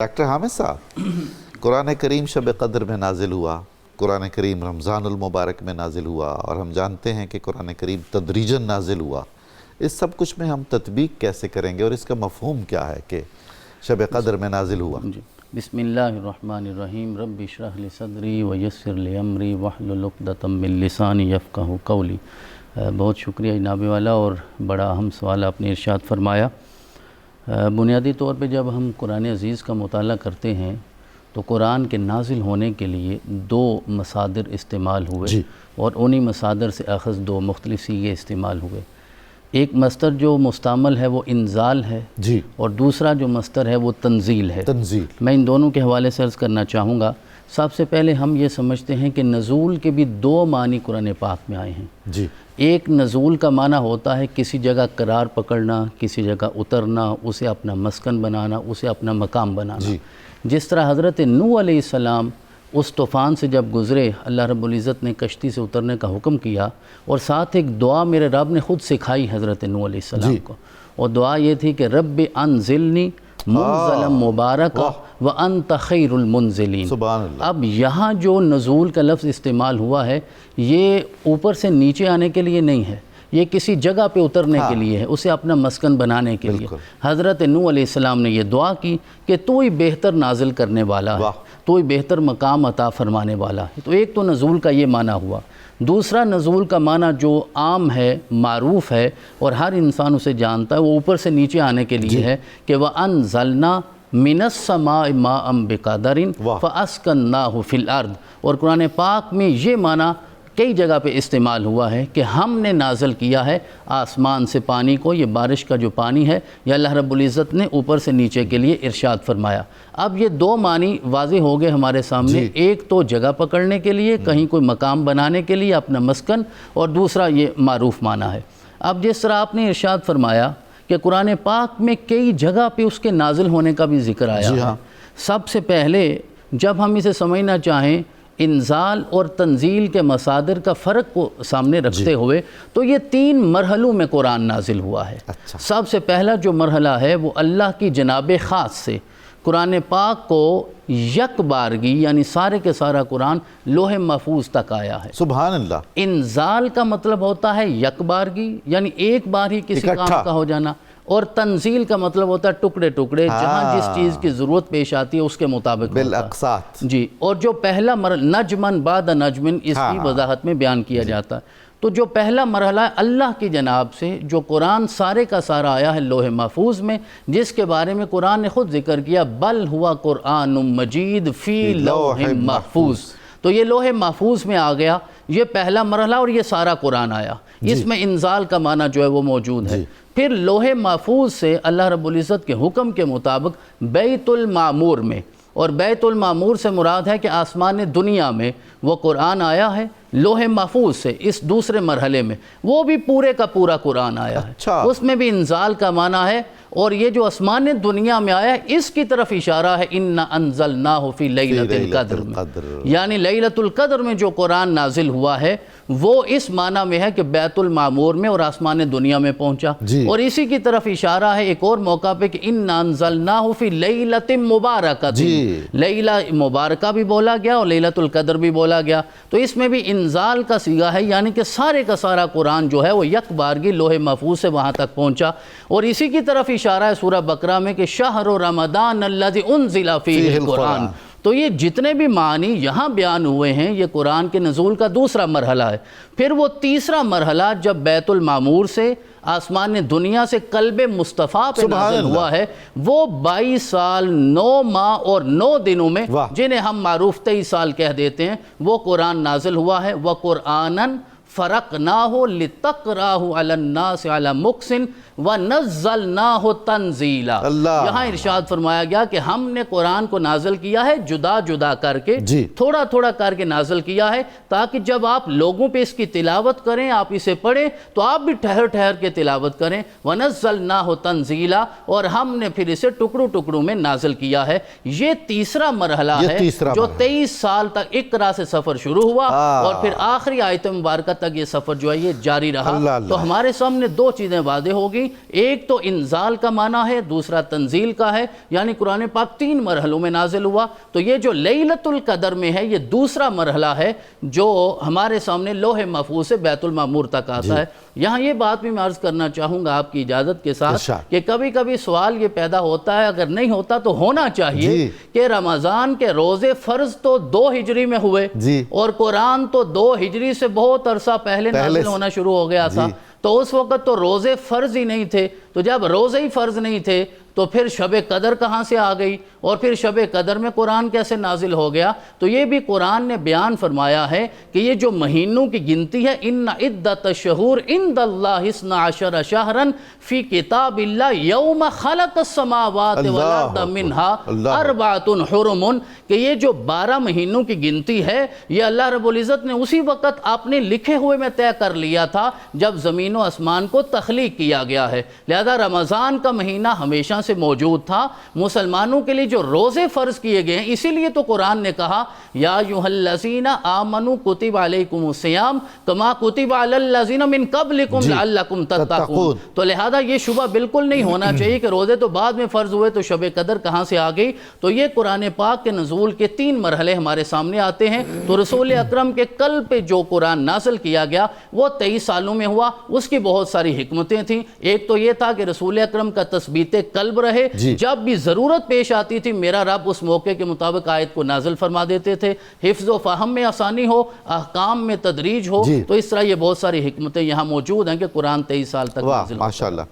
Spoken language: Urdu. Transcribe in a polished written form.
ڈاکٹر حامد صاحب، قرآن کریم شب قدر میں نازل ہوا، قرآن کریم رمضان المبارک میں نازل ہوا، اور ہم جانتے ہیں کہ قرآن کریم تدریجاً نازل ہوا۔ اس سب کچھ میں ہم تطبیق کیسے کریں گے اور اس کا مفہوم کیا ہے کہ شب قدر میں نازل ہوا؟ بسم اللہ الرحمن الرحیم، رب اشرح لی صدری ویسر لی امری واحلل عقدۃ من لسانی یفقہوا قولی۔ بہت شکریہ جناب والا، اور بڑا اہم سوال آپ نے ارشاد فرمایا۔ بنیادی طور پہ جب ہم قرآن عزیز کا مطالعہ کرتے ہیں تو قرآن کے نازل ہونے کے لیے دو مصادر استعمال ہوئے، اور انہی مصادر سے اخذ دو مختلف سیغے استعمال ہوئے۔ ایک مصدر جو مستعمل ہے وہ انزال ہے، اور دوسرا جو مصدر ہے وہ تنزیل ہے۔ میں ان دونوں کے حوالے سے عرض کرنا چاہوں گا۔ سب سے پہلے ہم یہ سمجھتے ہیں کہ نزول کے بھی دو معنی قرآن پاک میں آئے ہیں۔ ایک نزول کا معنی ہوتا ہے کسی جگہ قرار پکڑنا، کسی جگہ اترنا، اسے اپنا مسکن بنانا، اسے اپنا مقام بنانا۔ جس طرح حضرت نوح علیہ السلام اس طوفان سے جب گزرے، اللہ رب العزت نے کشتی سے اترنے کا حکم کیا، اور ساتھ ایک دعا میرے رب نے خود سکھائی حضرت نوح علیہ السلام کو، اور دعا یہ تھی کہ رب انزلنی منزلا مبارکا وانت خیر المنزلین۔ اب یہاں جو نزول کا لفظ استعمال ہوا ہے، یہ اوپر سے نیچے آنے کے لیے نہیں ہے، یہ کسی جگہ پہ اترنے کے لیے ہے، اسے اپنا مسکن بنانے کے لیے۔ حضرت نوح علیہ السلام نے یہ دعا کی کہ تو ہی بہتر نازل کرنے والا ہے، تو ہی بہتر مقام عطا فرمانے والا ہے۔ تو ایک تو نزول کا یہ معنی ہوا۔ دوسرا نزول کا معنی جو عام ہے، معروف ہے، اور ہر انسان اسے جانتا ہے، وہ اوپر سے نیچے آنے کے لیے ہے کہ وَأَنزَلْنَا مِنَ السَّمَاءِ مَاءً بِقَدَرٍ فَأَسْكَنَّاهُ فِي الْأَرْضِ۔ اور قرآن پاک میں یہ معنی کئی جگہ پہ استعمال ہوا ہے کہ ہم نے نازل کیا ہے آسمان سے پانی کو، یہ بارش کا جو پانی ہے، یا اللہ رب العزت نے اوپر سے نیچے کے لیے ارشاد فرمایا۔ اب یہ دو معنی واضح ہو گئے ہمارے سامنے، ایک تو جگہ پکڑنے کے لیے، کہیں کوئی مقام بنانے کے لیے، اپنا مسکن، اور دوسرا یہ معروف معنی ہے۔ اب جس طرح آپ نے ارشاد فرمایا کہ قرآن پاک میں کئی جگہ پہ اس کے نازل ہونے کا بھی ذکر آیا ہے۔ سب سے پہلے جب ہم اسے سمجھنا چاہیں انزال اور تنزیل کے مصادر کا فرق کو سامنے رکھتے ہوئے، تو یہ تین مرحلوں میں قرآن نازل ہوا ہے۔ سب سے پہلا جو مرحلہ ہے وہ اللہ کی جناب خاص سے قرآن پاک کو یک بارگی، یعنی سارے کے سارا قرآن لوح محفوظ تک آیا ہے۔ سبحان اللہ۔ انزال کا مطلب ہوتا ہے یک بارگی، یعنی ایک بار ہی کسی کام کا ہو جانا، اور تنزیل کا مطلب ہوتا ہے ٹکڑے ٹکڑے، جہاں جس چیز کی ضرورت پیش آتی ہے اس کے مطابق بالاقساط۔ اور جو پہلا مرحلہ نجمن بعد نجمن، اس کی وضاحت میں بیان کیا جاتا ہے۔ تو جو پہلا مرحلہ ہے اللہ کی جناب سے جو قرآن سارے کا سارا آیا ہے لوح محفوظ میں، جس کے بارے میں قرآن نے خود ذکر کیا، بل ہوا قرآن مجید فی لوح محفوظ۔ تو یہ لوح محفوظ میں آ گیا، یہ پہلا مرحلہ، اور یہ سارا قرآن آیا۔ اس میں انزال کا معنی جو ہے وہ موجود ہے۔ پھر لوح محفوظ سے اللہ رب العزت کے حکم کے مطابق بیت المعمور میں، اور بیت المعمور سے مراد ہے کہ آسمان دنیا میں وہ قرآن آیا ہے لوح محفوظ سے۔ اس دوسرے مرحلے میں وہ بھی پورے کا پورا قرآن آیا ہے، اس میں بھی انزال کا معنی ہے، اور یہ جو آسمان دنیا میں آیا ہے اس کی طرف اشارہ ہے اِنَّا أَنزَلْنَاهُ فِي لَيْلَةِ الْقَدْرِ میں، یعنی لیلۃ القدر میں جو قرآن نازل ہوا ہے وہ اس معنی میں ہے کہ بیت المعمور میں اور آسمان دنیا میں پہنچا۔ اور اسی کی طرف اشارہ ہے ایک اور موقع پہ کہ اِنَّا أَنزَلْنَاهُ فِي لَيْلَةٍ مُبَارَكَةٍ، لیلہ مبارکہ بھی بولا گیا اور لیلۃ القدر بھی بولا گیا۔ تو اس میں بھی انزال کا صیغہ ہے، یعنی کہ سارے کا سارا قرآن جو ہے وہ یک بارگی لوح محفوظ سے وہاں تک پہنچا۔ اور اسی کی طرف اشارہ ہے سورہ بقرہ میں کہ شہر رمضان الذی انزل فیہ القرآن۔ تو یہ جتنے بھی معنی یہاں بیان ہوئے ہیں یہ قرآن کے نزول کا دوسرا مرحلہ ہے۔ پھر وہ تیسرا مرحلہ جب بیت المعمور سے آسمان دنیا سے قلب مصطفیٰ پہ نازل ہوا ہے، وہ 22 سال 9 ماہ اور 9 دنوں میں، جنہیں ہم معروف 23 سال کہہ دیتے ہیں، وہ قرآن نازل ہوا ہے۔ وَقُرْآنًا فَرَقْنَاهُ لِتَقْرَأَهُ عَلَى النَّاسِ عَلَى مُقْسٍ وَنَزَّلْنَاهُ تَنزِيلًا۔ یہاں ارشاد فرمایا گیا کہ ہم نے قرآن کو نازل کیا ہے جدا جدا کر کے، تھوڑا تھوڑا کر کے نازل کیا ہے، تاکہ جب آپ لوگوں پہ اس کی تلاوت کریں، آپ اسے پڑھیں تو آپ بھی ٹھہر ٹھہر کے تلاوت کریں۔ وَنَزَّلْنَاهُ تَنزِيلًا، اور ہم نے پھر اسے ٹکڑوں ٹکڑوں میں نازل کیا ہے۔ یہ تیسرا مرحلہ ہے جو 23 سال تک اقرا سے سفر شروع ہوا، اور پھر آخری آیت مبارکہ تک یہ سفر جو ہے یہ جاری رہا۔ تو ہمارے سامنے دو چیزیں واضح ہوگی ایک تو انزال کا معنی ہے، دوسرا تنزیل کا ہے، یعنی قرآن پاک 3 مرحلوں میں نازل ہوا۔ تو یہ جو لیلۃ القدر میں ہے یہ دوسرا مرحلہ ہے جو ہمارے سامنے لوح محفوظ سے بیت المعمور تک آتا ہے۔ یہاں یہ بات بھی میں عرض کرنا چاہوں گا آپ کی اجازت کے ساتھ کہ کبھی کبھی سوال یہ پیدا ہوتا ہے، اگر نہیں ہوتا تو ہونا چاہیے کہ رمضان کے روزے فرض تو 2 ہجری میں ہوئے اور قرآن تو 2 ہجری سے بہت عرصہ پہلے نازل ہونا شروع ہو گیا تھا، تو اس وقت تو روزے فرض ہی نہیں تھے۔ تو جب روزے ہی فرض نہیں تھے تو پھر شب قدر کہاں سے آ گئی، اور پھر شب قدر میں قرآن کیسے نازل ہو گیا؟ تو یہ بھی قرآن نے بیان فرمایا ہے کہ یہ جو مہینوں کی گنتی ہے، ان عدت الشہور عند اللہ 12 شہرا فی کتاب اللہ یوم خلق السماوات والارض منها 4 حرم، کہ یہ جو 12 مہینوں کی گنتی ہے یہ اللہ رب العزت نے اسی وقت اپنے لکھے ہوئے میں طے کر لیا تھا جب زمین و آسمان کو تخلیق کیا گیا ہے۔ لہذا رمضان کا مہینہ ہمیشہ سے موجود تھا۔ مسلمانوں کے لیے جو روزے فرض کیے گئے ہیں، اسی لیے تو قرآن نے کہا یا ایھا الذین آمنوا کتب علیکم الصیام کما کتب علی الذین من قبلکم لعلکم تتقون۔ تو لہذا یہ شبہ بالکل نہیں ہونا چاہیے کہ روزے تو بعد میں فرض ہوئے تو شب قدر کہاں سے آ گئی۔ تو یہ قرآن پاک کے نزول کے 3 مرحلے ہمارے سامنے آتے ہیں۔ تو رسول اکرم کے قلب پہ جو قرآن نازل کیا گیا وہ 23 سالوں میں ہوا، اس کی بہت ساری حکمتیں تھیں۔ ایک تو یہ تھا کہ رسول اکرم کا تثبیت قلب رہے، جب بھی ضرورت پیش آتی تھی میرا رب اس موقع کے مطابق آیت کو نازل فرما دیتے تھے، حفظ و فہم میں آسانی ہو، احکام میں تدریج ہو۔ تو اس طرح یہ بہت ساری حکمتیں یہاں موجود ہیں کہ قرآن 23 سال تک نازل ہوتا ہے۔ ماشاءاللہ۔